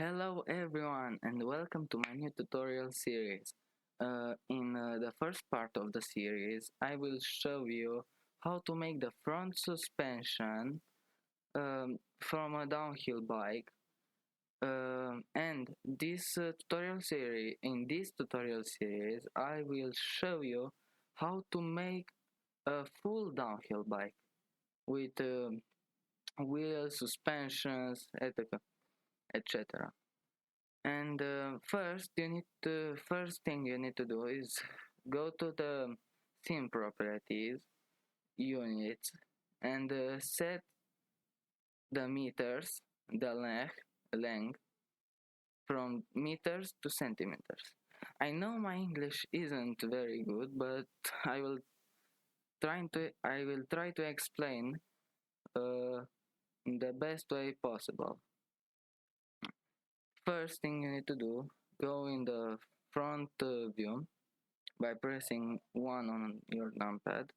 Hello everyone and welcome to my new tutorial series. In the first part of the series, I will show you how to make the front suspension from a downhill bike. And in this tutorial series, I will show you how to make a full downhill bike with wheels, suspensions, etc. etc. And first thing you need to do is go to the theme properties units and set the meters, the length from meters to centimeters. I know my English isn't very good, but I will try to explain in the best way possible. First thing you need to do, go in the front view by pressing 1 on your numpad,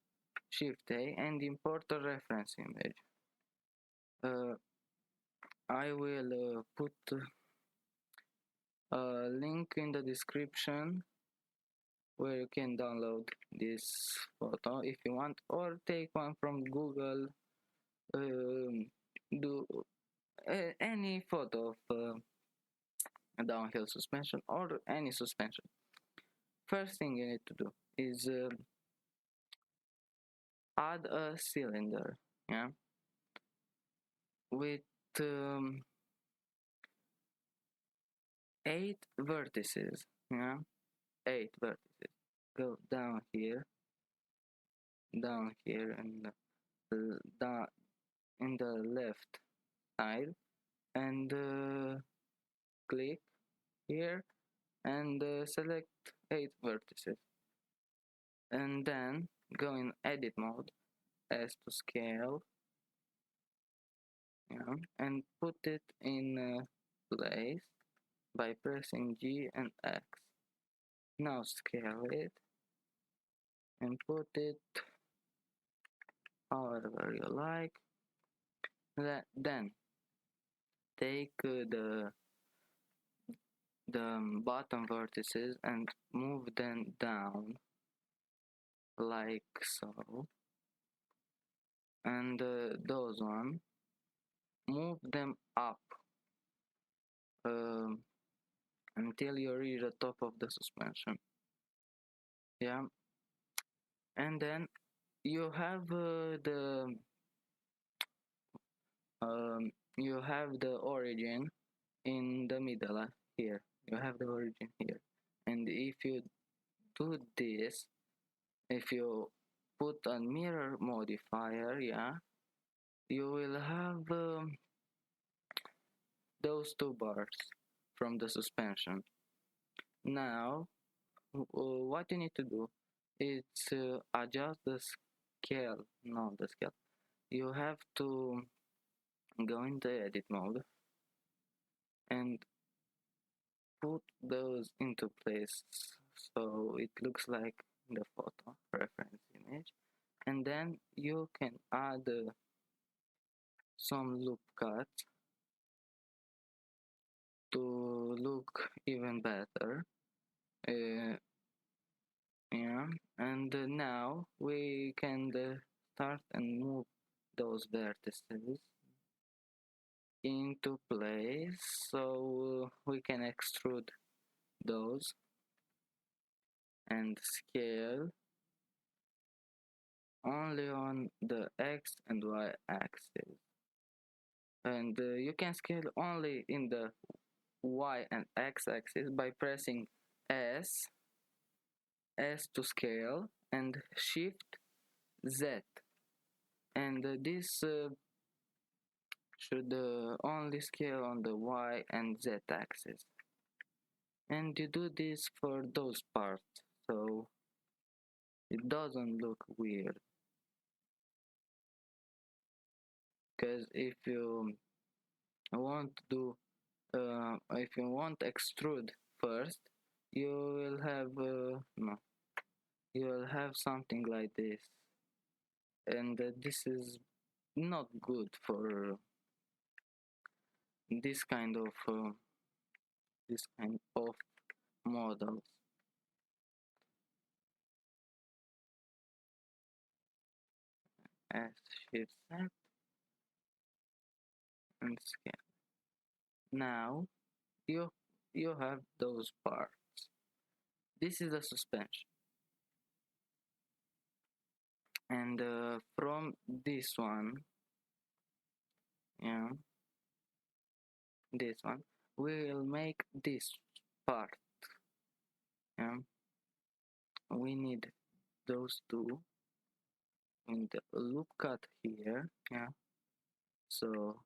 Shift A, and import a reference image. I will put a link in the description where you can download this photo if you want, or take one from Google. Do any photo of a downhill suspension or any suspension. First thing you need to do is add a cylinder, yeah, with 8 vertices, yeah, 8 vertices. Go down here, and down in the left side, and click here and select 8 vertices, and then go in edit mode, S to scale, yeah, and put it in place by pressing G and X. Now scale it and put it however you like. Then take the bottom vertices and move them down like so, and those one, move them up um, until you reach the top of the suspension, yeah, and then you have you have the origin in the middle, here you have the origin here, and if you do this, if you put a mirror modifier, yeah, you will have those two bars from the suspension. Now what you need to do is adjust the scale, not the scale. You have to go into edit mode and put those into place so it looks like the photo reference image, and then you can add some loop cuts to look even better, yeah, and now we can start and move those vertices into place so we can extrude those and scale only on the X and Y axis, and you can scale only in the Y and X axis by pressing S to scale and Shift Z, and this should only scale on the Y and Z axis, and you do this for those parts so it doesn't look weird, because if you want to do if you want extrude first, you will have no you will have something like this, and this is not good for this kind of this kind of models. As shift set and scale. Now you have those parts. This is the suspension, and from this one, yeah, this one, we will make this part. Yeah, we need those two in the loop cut here. Yeah, so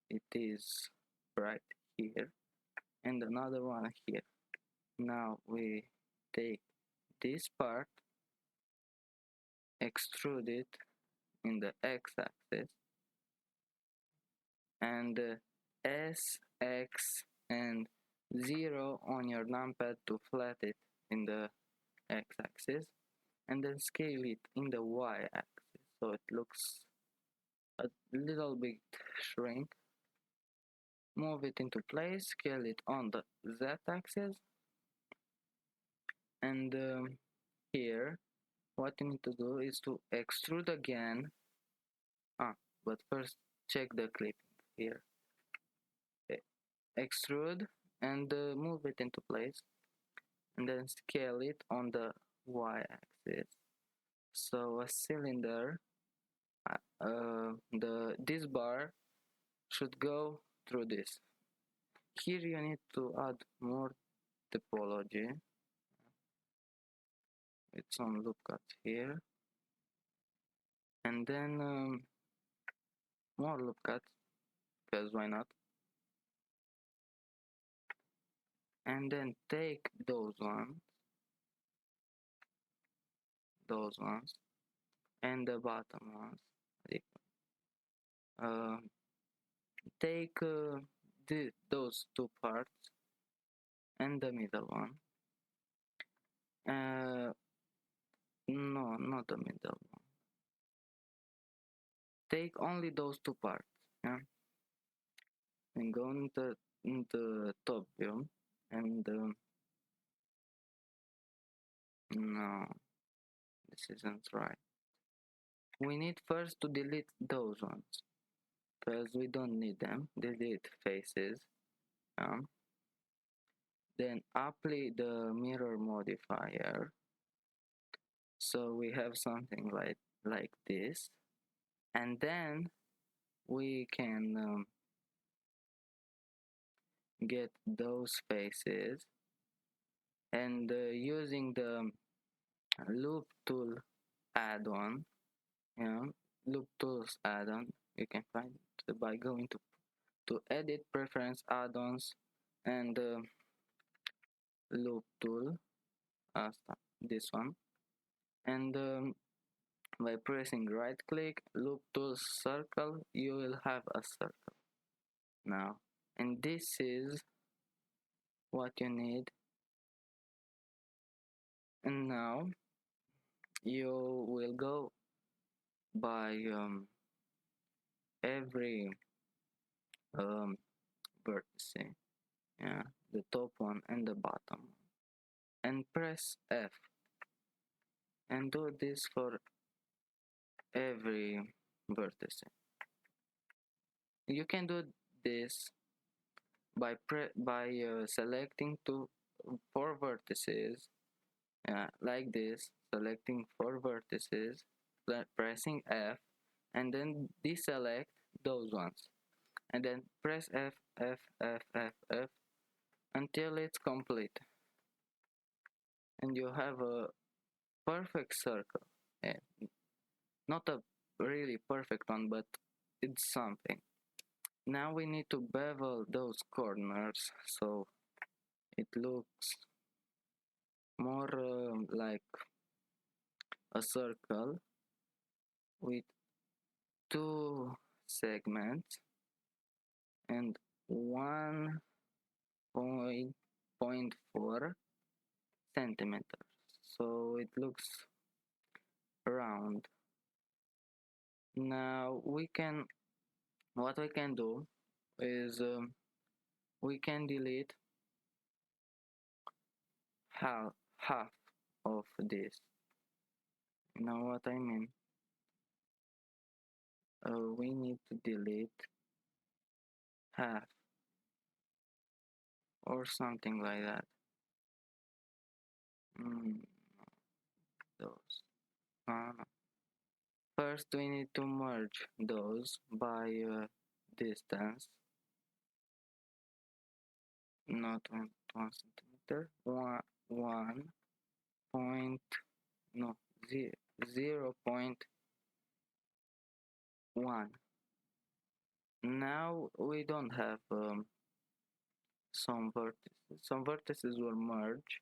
it is right here, and another one here. Now we take this part, extrude it in the x-axis, and S, X, and 0 on your numpad to flat it in the x-axis, and then scale it in the y-axis so it looks a little bit shrink. Move it into place, scale it on the z-axis, and here what you need to do is to extrude again. But first check the clip here. Extrude and move it into place, and then scale it on the y-axis. So a cylinder, this bar should go through this. Here you need to add more topology with some loop cuts here, and then more loop cuts, because why not? And then take those ones, and the bottom ones. Uh, take those two parts and the middle one. No, not the middle one. Take only those two parts. Yeah, and go into the top view, and no, this isn't right. We need first to delete those ones because we don't need them. Delete faces. Then apply the mirror modifier. So we have something like this, and then we can get those faces, and using the loop tool add-on, yeah, loop tools add-on, you can find it by going to edit preference add-ons and loop tool, this one, and by pressing right click loop tool circle, you will have a circle now, and this is what you need. And now you will go by every vertex, yeah, the top one and the bottom, and press F, and do this for every vertex. You can do this by selecting four vertices, like this, selecting four vertices, pressing F, and then deselect those ones, and then press F, F, F, F, F until it's complete, and you have a perfect circle. Not a really perfect one, but it's something. Now we need to bevel those corners so it looks more like a circle with two segments and 1.4 centimeters, so it looks round. Now what we can do is we can delete half of this. You know what I mean? We need to delete half or something like that. Those. No. First, we need to merge those by distance, not 1 centimeter. 1 point, no, 0.1. Now we don't have some vertices. Some vertices will merge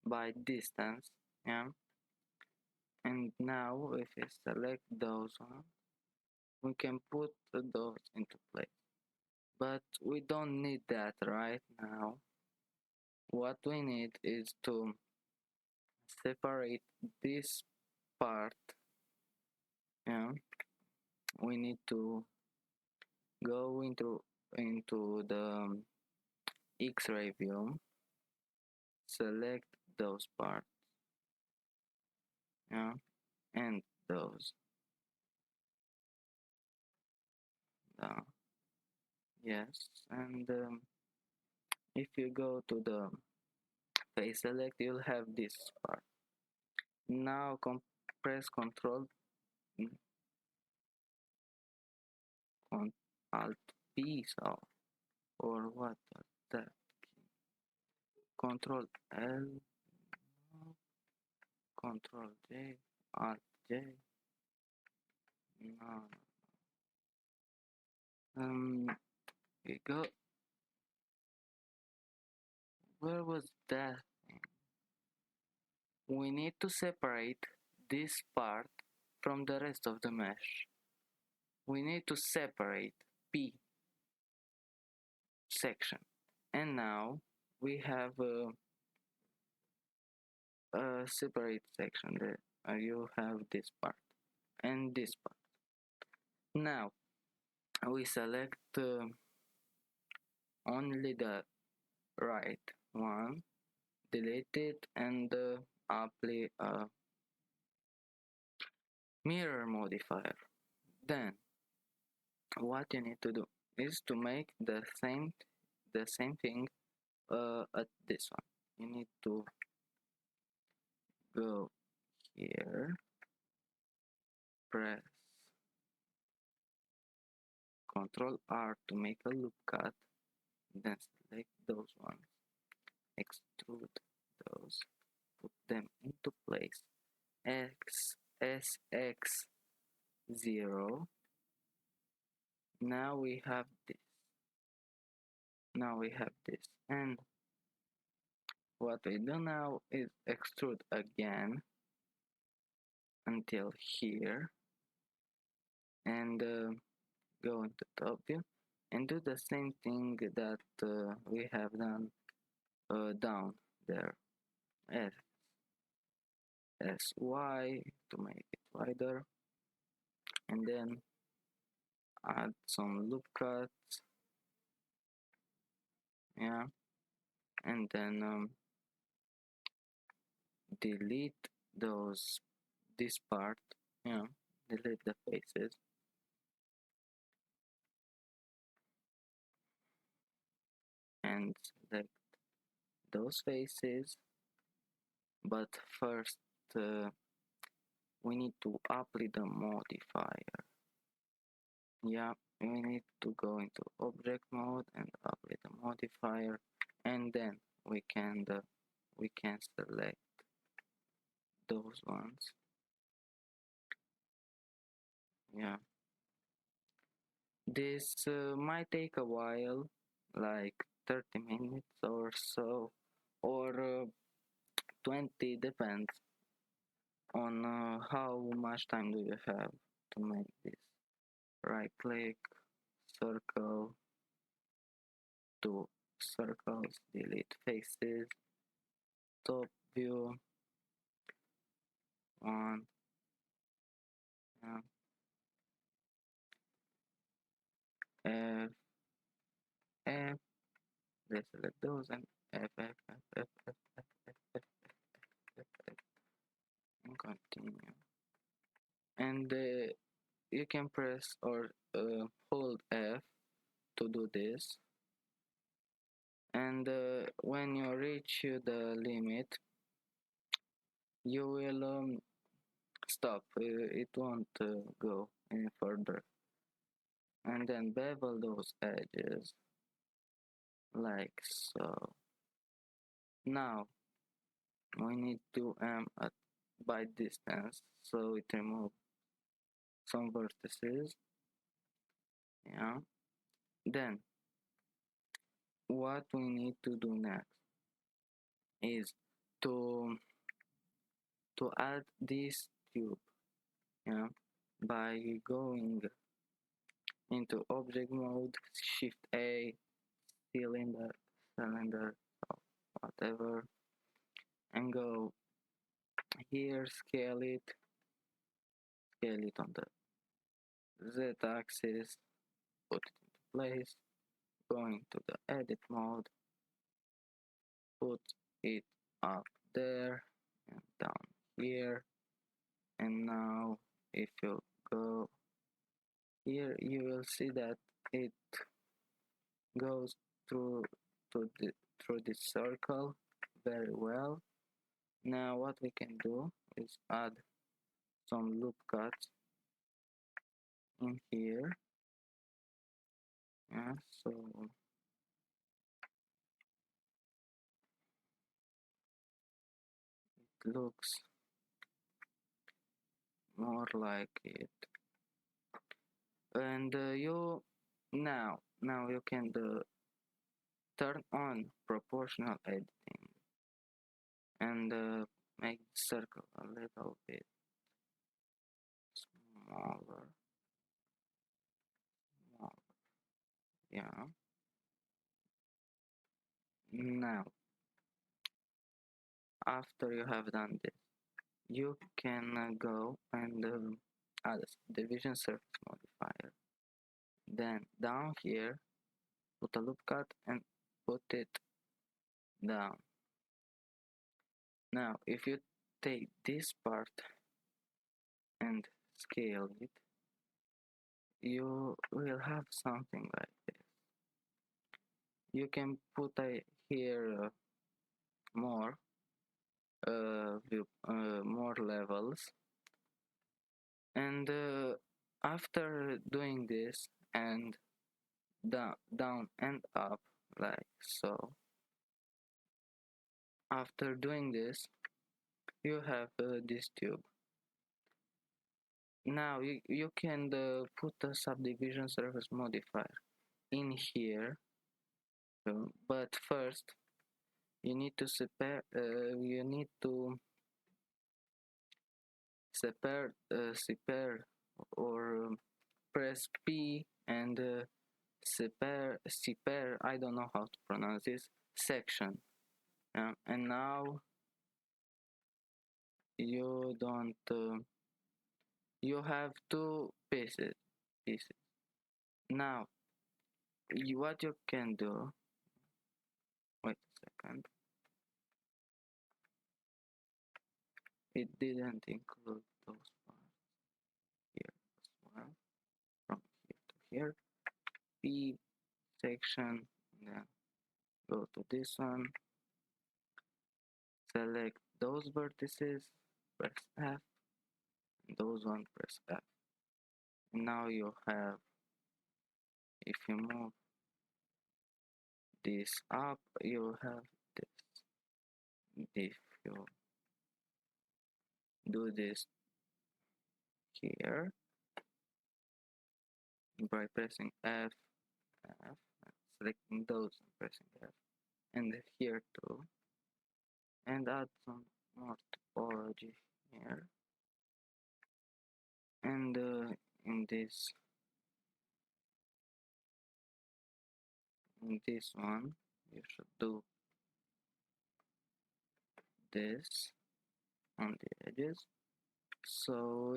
by distance, yeah. And now if we select those ones, we can put those into place. But we don't need that right now. What we need is to separate this part. Yeah, we need to go into the X-ray view, select those parts, yeah, and those. Yes, and if you go to the face select, you'll have this part. Now press Control Alt B, so or what was that? Control L, Control J, Alt J. No. We go. Where was that? We need to separate this part from the rest of the mesh. We need to separate P section, and now we have a separate section there. You have this part and this part. Now we select only the right one, delete it, and apply a mirror modifier. Then what you need to do is to make the same thing at this one. You need to go here, press Ctrl R to make a loop cut, then select those ones, extrude those, put them into place, SX0. Now we have this. And what we do now is extrude again until here, and go into top view and do the same thing that we have done down there. SY to make it wider, and then add some loop cuts, yeah, and then delete this part, yeah, delete the faces, and select those faces. But first we need to apply the modifier. Yeah, we need to go into object mode and apply the modifier, and then we can select those ones. Yeah, this might take a while, like 30 minutes or so, or 20, depends on how much time do you have to make this. Right click, circle, 2 circles, delete faces, top view, 1, yeah, F, F, let's select those and F, F, F, F, F, F, F, F, F, F, and continue. And you can press or hold F to do this. And when you reach the limit, you will stop. It won't go any further. And then bevel those edges like so. Now we need to at by distance, so it remove some vertices. Yeah. Then what we need to do next is to add this tube. Yeah. By going into object mode, shift A, cylinder, whatever, and go here, scale it on the Z axis, put it into place, going to the edit mode, put it up there and down here. And now if you go here, you will see that it goes through through this circle very well. Now what we can do is add some loop cuts in here. Yeah, so it looks more like it. And you now you can turn on proportional editing and make the circle a little bit smaller. Yeah. Now, after you have done this, you can go and add a division surface modifier. Then down here, put a loop cut and put it down. Now, if you take this part and scale it, you will have something like this. You can put here more more levels, and after doing this and down and up like so, after doing this you have this tube. Now you can put a subdivision surface modifier in here, but first you need to separe or press P and separe, I don't know how to pronounce this, section. And now you don't you have two pieces. Now what you can do, wait a second, it didn't include those parts here as well. From here to here, P section, then go to this one, select those vertices, press F, and those one press F. And now you have, if you move this up, you have this. If you do this here by pressing F, selecting those and pressing F, and here too, and add some more topology here, and in this one you should do this on the edges, so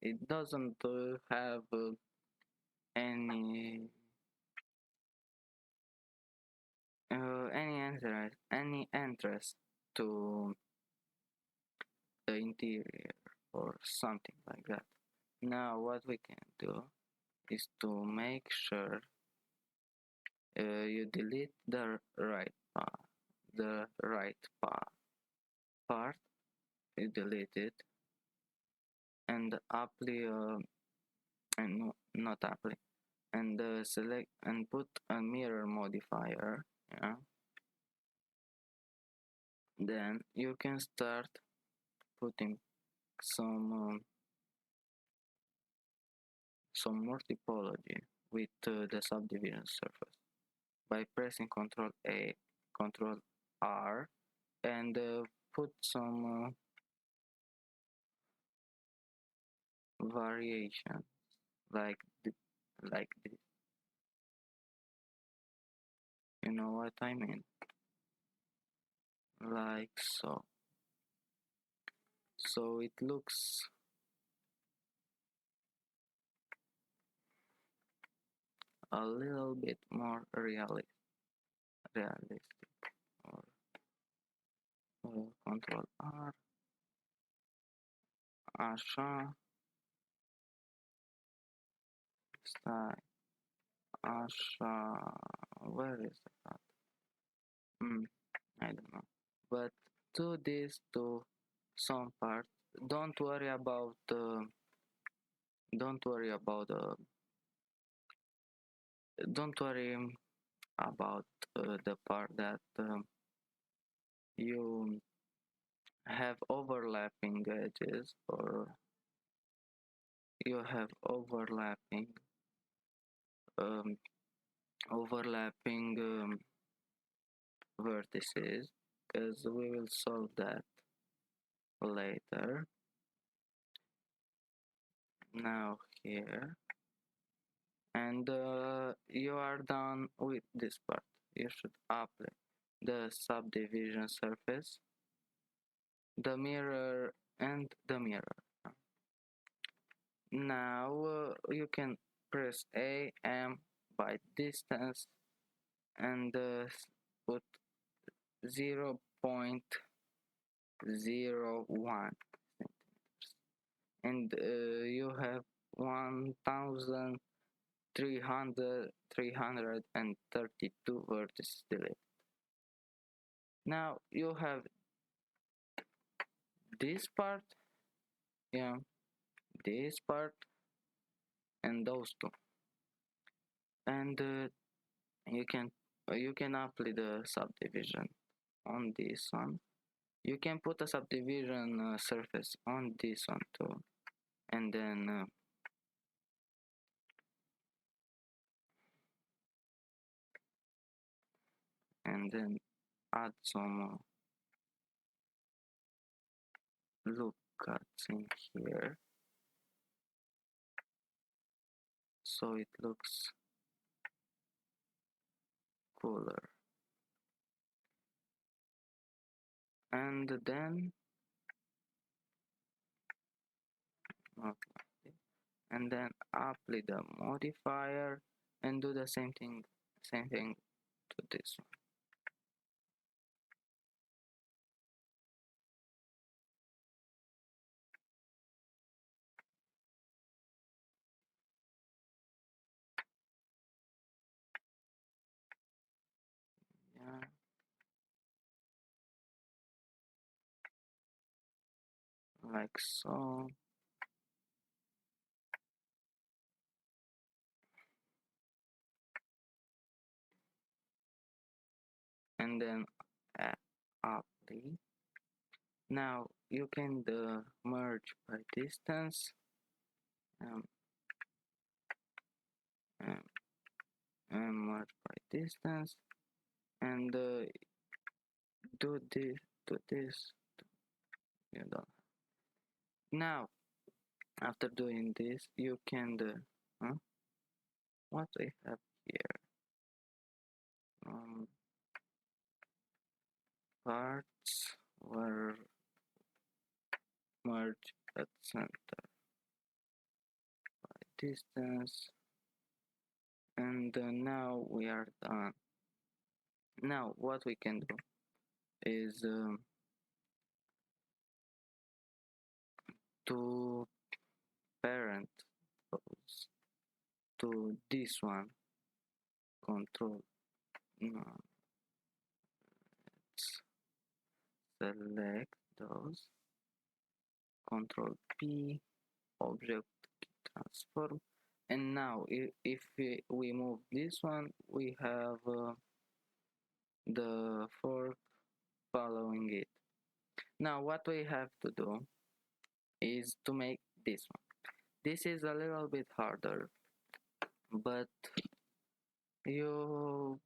it doesn't have any there is any entrance to the interior or something like that. Now what we can do is to make sure you delete the right part, you delete it, and apply and no, not apply, and select and put a mirror modifier. Yeah. Then you can start putting some more typology with the subdivision surface by pressing Ctrl A, Ctrl R, and put some variation like like this. You know what I mean? Like so. So it looks a little bit more realistic. Or Ctrl R, așa, stai, așa, where is that? I don't know. But do this to some part. Don't worry about don't worry about don't worry about the part that you have overlapping edges or you have um, overlapping vertices, because we will solve that later. Now here, and you are done with this part. You should apply the subdivision surface, the mirror, and the mirror. Now you can press A, M by distance, and put 0.01 centimeters, and you have 1,332 vertices deleted. Now you have this part, yeah, this part, and those two, and you can apply the subdivision on this one. You can put a subdivision surface on this one too, and then add some loop cuts in here, so it looks cooler. And then not like this. And then apply the modifier and do the same thing to this one. Yeah, like so. And then apply. Now you can merge by distance, um, merge by distance, and do this. You don't. Now, after doing this, you can what we have here, parts were merged at center by distance, and now we are done. Now what we can do is to parent those to this one, control, no, select those, control P, object transform, and now if we move this one, we have the fork following it. Now what we have to do is to make this one. This is a little bit harder, but you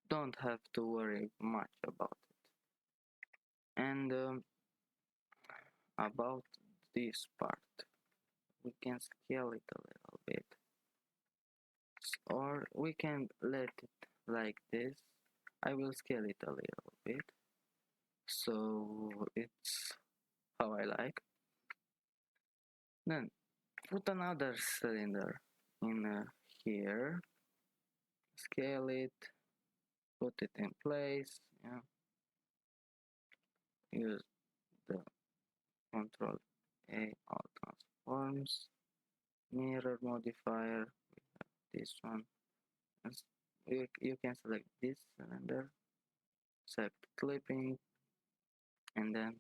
don't have to worry much about it. And about this part, we can scale it a little bit, or we can let it like this. I will scale it a little bit, so it's how I like. Then put another cylinder in here, scale it, put it in place, yeah. Use the control A, all transforms, mirror modifier, we have this one. You can select this cylinder, select clipping, and then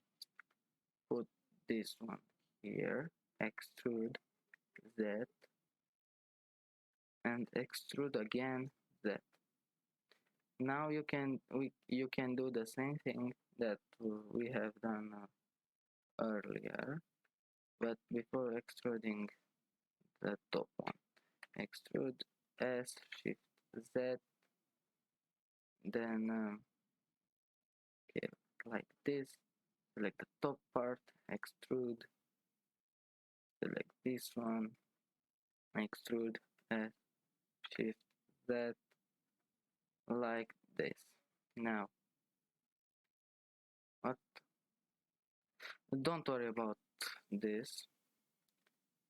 put this one here, extrude Z, and extrude again Z. Now you can do the same thing that we have done earlier, but before extruding the top one, extrude S, shift Z, then okay, like this, select the top part, extrude, select this one, extrude S, shift Z, like this. Now, what? Don't worry about this.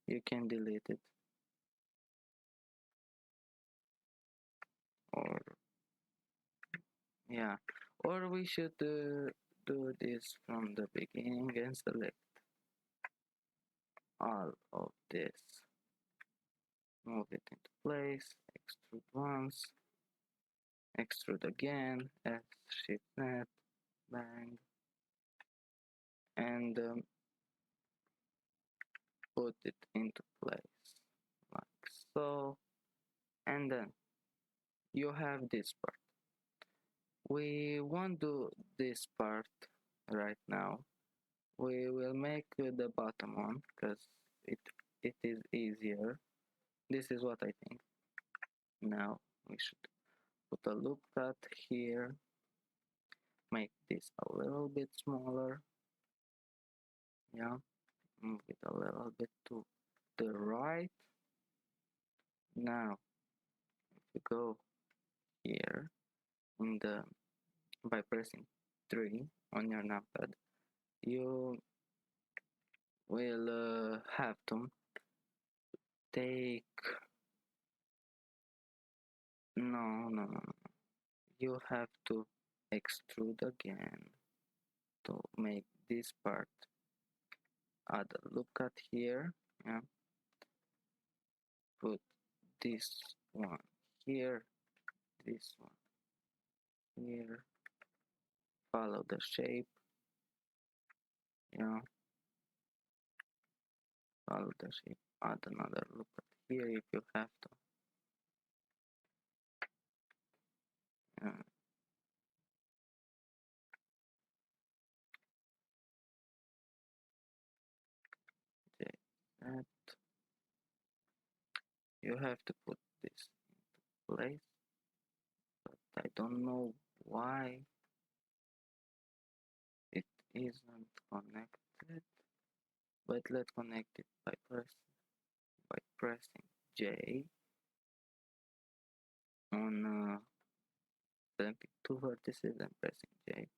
You can delete it, or yeah, or we should do this from the beginning and select all of this. Move it into place, extrude once, extrude again, S, shift net, bang, and put it into place like so, and then you have this part. We won't do this part right now. We will make the bottom one because it is easier. This is what I think. Now we should put a loop cut here, make this a little bit smaller, yeah, move it a little bit to the right. Now if you go here in the by pressing 3 on your numpad, you will have to take no, you have to extrude again to make this part. Add a loop cut here, yeah, put this one here, this one here, follow the shape, yeah, follow the shape, add another loop cut here if you have to, yeah. Okay, that you have to put this into place, but I don't know why it isn't connected, but let's connect it by pressing J on selecting two vertices and pressing J,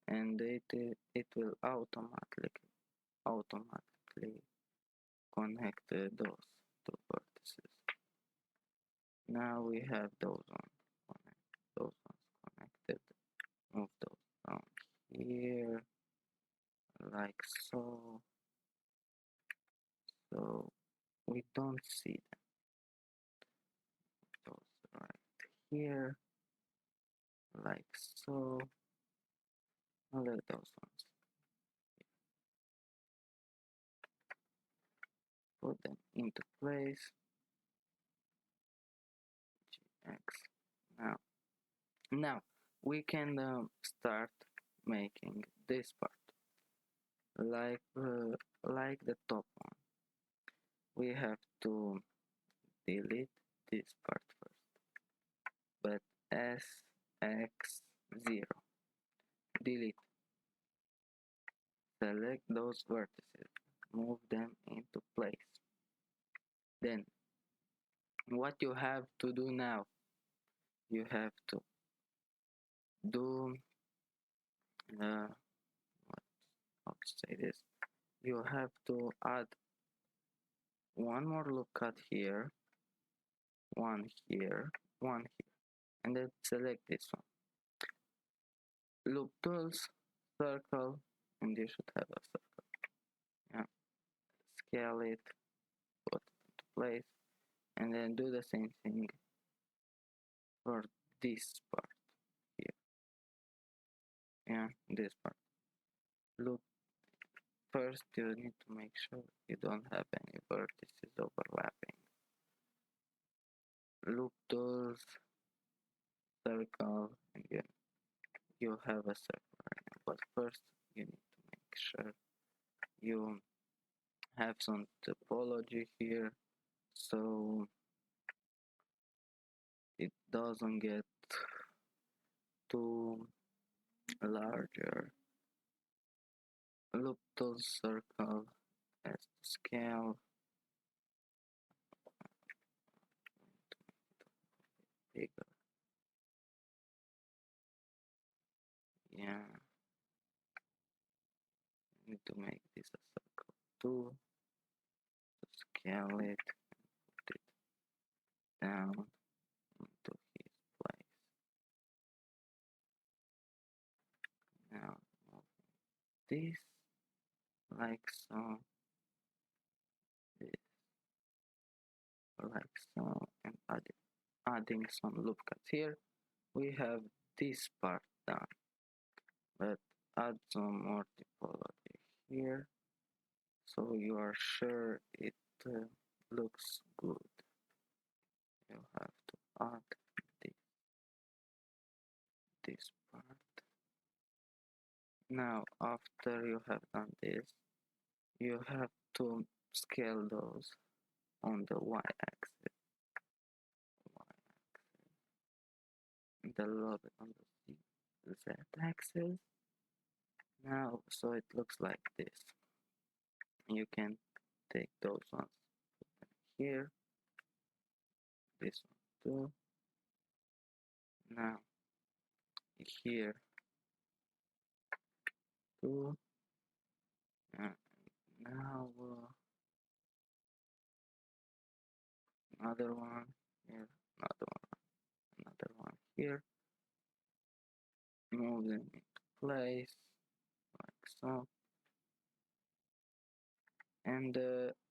and it will automatically connect those two vertices. Now we have those ones connected. so. So we don't see them. Those right here, like so. I'll let those ones. Put them into place. X. Now we can start making this part like the top one. We have to delete this part first, but sx0 delete. Select those vertices, move them into place. Then what you have to do now, you have to do how to say this, you have to add one more loop cut here, one here, one here, and then select this one. Loop tools, circle, and you should have a circle. Yeah. Scale it, put it into place, and then do the same thing for this part here. Yeah, this part. Loop first, you need to make sure you don't have any vertices overlapping. Loop tools, circle, and you have a circle right now. But first, you need to make sure you have some topology here, so it doesn't get too larger. Loop tool circle as the scale. Bigger. Yeah. Need to make this a circle too. To scale it and put it down into his place. Now move this like so. This like so, and adding some loop cuts here. We have this part done, but add some more topology here so you are sure it looks good. You have to add this part. Now after you have done this, you have to scale those on the y-axis, and a little bit on the z-axis. Now so it looks like this. You can take those ones, put them here, this one too. Now here too. Now another one here, another one here. Move them into place like so. And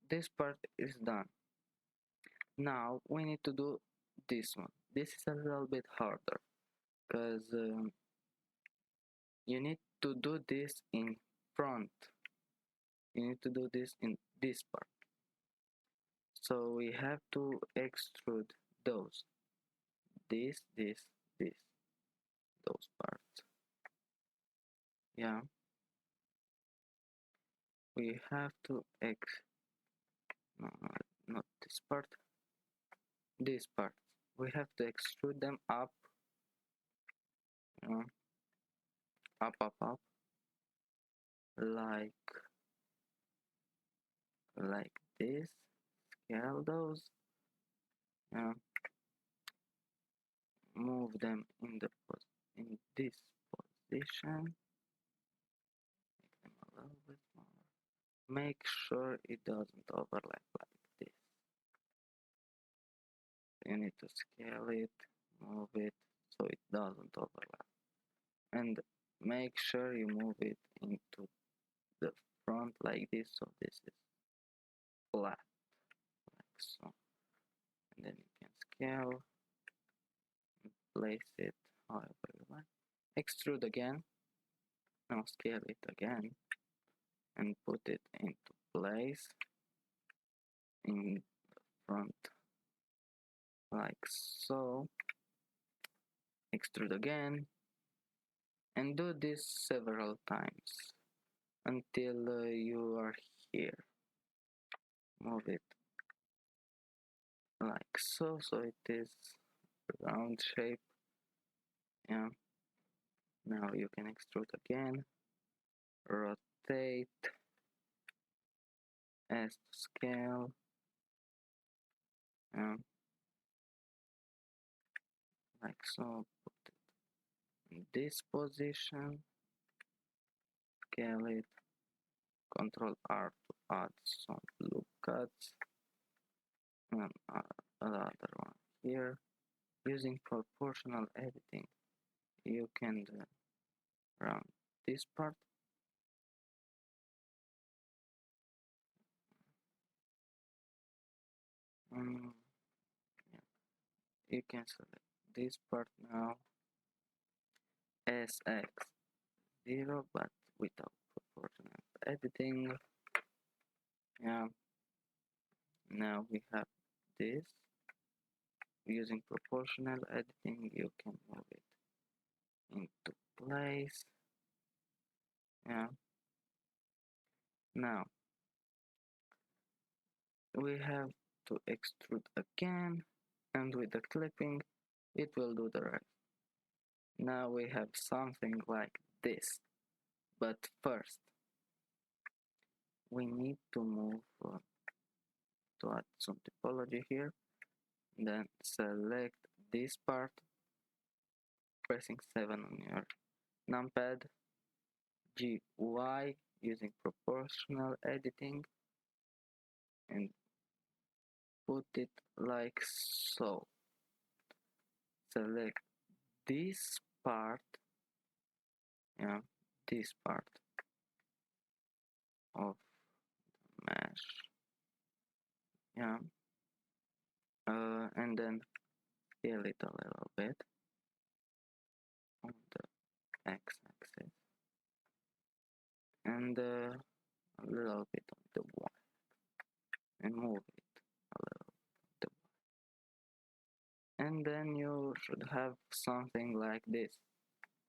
this part is done. Now we need to do this one. This is a little bit harder because you need to do this in front. You need to do this in this part. So we have to extrude those. This, those parts. Yeah. We have to no, not this part. This part. We have to extrude them up. You know, up, like this. Scale those. Yeah. Move them in this position. Make them a little bit smaller. Make sure it doesn't overlap like this. You need to scale it, move it so it doesn't overlap. And make sure you move it into the front like this, so this is flat, like so. And then you can scale, place it however you like. Extrude again, now scale it again, and put it into place in front like so. Extrude again, and do this several times until you are here. Move it like so, so it is round shape. Yeah. Now you can extrude again, rotate, as to scale. Yeah. Like so. Put it in this position. Scale it. Control R to add some loop cuts. And another one here. Using proportional editing, you can round this part. Yeah. You can select this part now as X0, but without proportional editing. Yeah. Now we have this. Using proportional editing, you can move it into place. Yeah. Now we have to extrude again, and with the clipping, it will do the rest. Now we have something like this, but first we need to move to add some typology here. Then select this part, pressing 7 on your numpad, GY using proportional editing, and put it like so. Select this part, yeah, this part of mesh, yeah, and then scale it a little bit on the x-axis, and a little bit on the y, and move it a little bit, and then you should have something like this.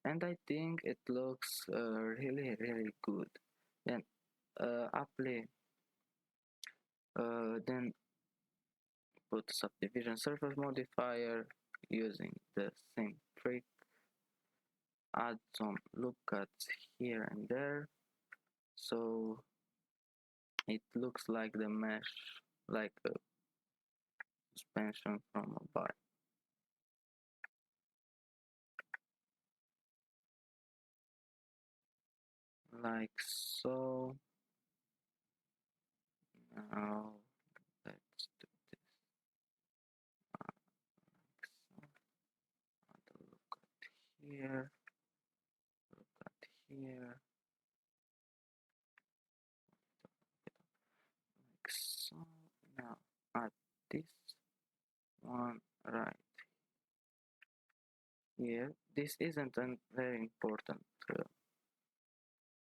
And I think it looks really good. Then apply, then put subdivision surface modifier using the same trick. Add some loop cuts here and there, so it looks like the mesh, like a suspension from a bike. Like so. Now let's do this. Like so. Add a loop cut here. Loop cut here. Like so. Now add this one right here. This isn't very important.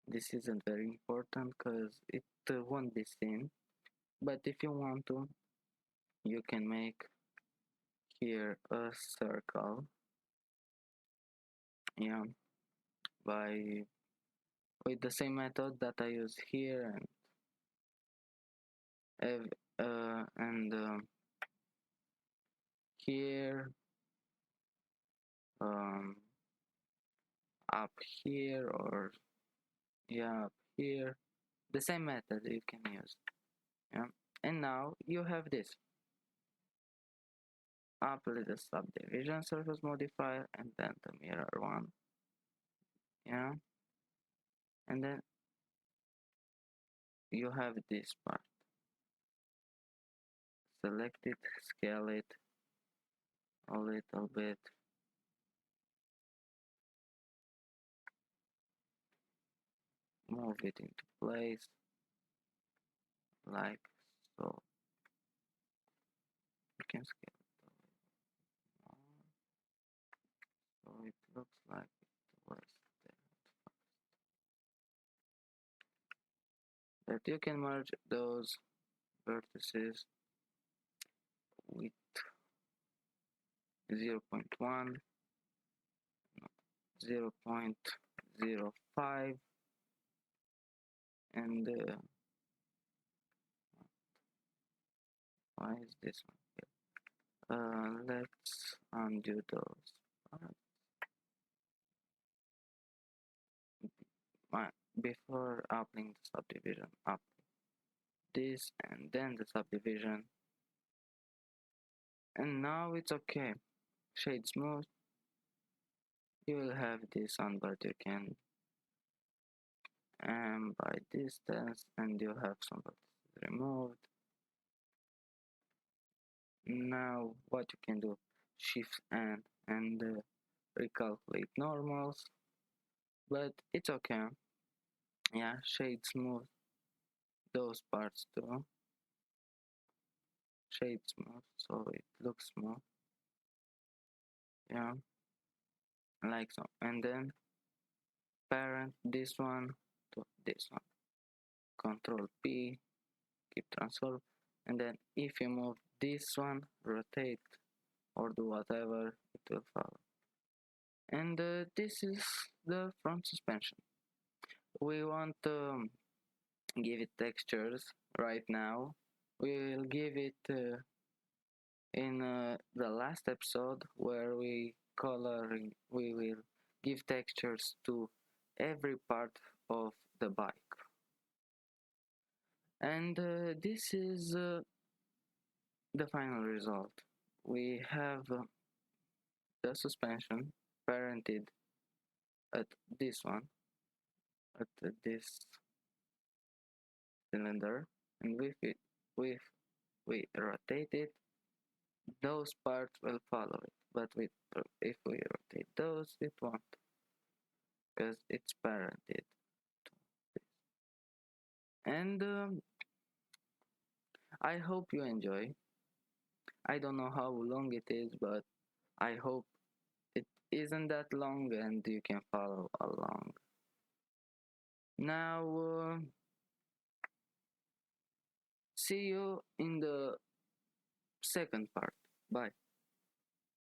This isn't very important because it won't be seen. But if you want to, you can make here a circle. Yeah, by with the same method that I use here, and here, um, up here, or yeah, up here. The same method you can use. Yeah, and now you have this. Apply the subdivision surface modifier and then the mirror one. Yeah, and then you have this part. Select it, scale it a little bit. move it into place like so. You can scale it a little more, so it looks like it was there. That you can merge those vertices with 0.1, 0.05, and why is this one here? Let's undo those parts. Before applying the subdivision, up this and then the subdivision, and now it's okay. Shade smooth. You will have this on, but you can by distance, and you have some vertices removed. Now what you can do, Shift N and recalculate normals, but it's okay. Yeah, shade smooth those parts too. Shade smooth so it looks smooth. Yeah, like so. And then parent this one to this one. Control P, keep transform, and then if you move this one, rotate or do whatever, it will follow. And this is the front suspension. We want to give it textures right now. We will give it in the last episode where we will give textures to every part of the bike. And this is the final result. We have the suspension parented at this one, at this cylinder, and if we rotate it, those parts will follow it. But if we rotate those, it won't, because it's parented to this. And I hope you enjoy. I don't know how long it is, but I hope it isn't that long and you can follow along. Now, see you in the second part. Bye.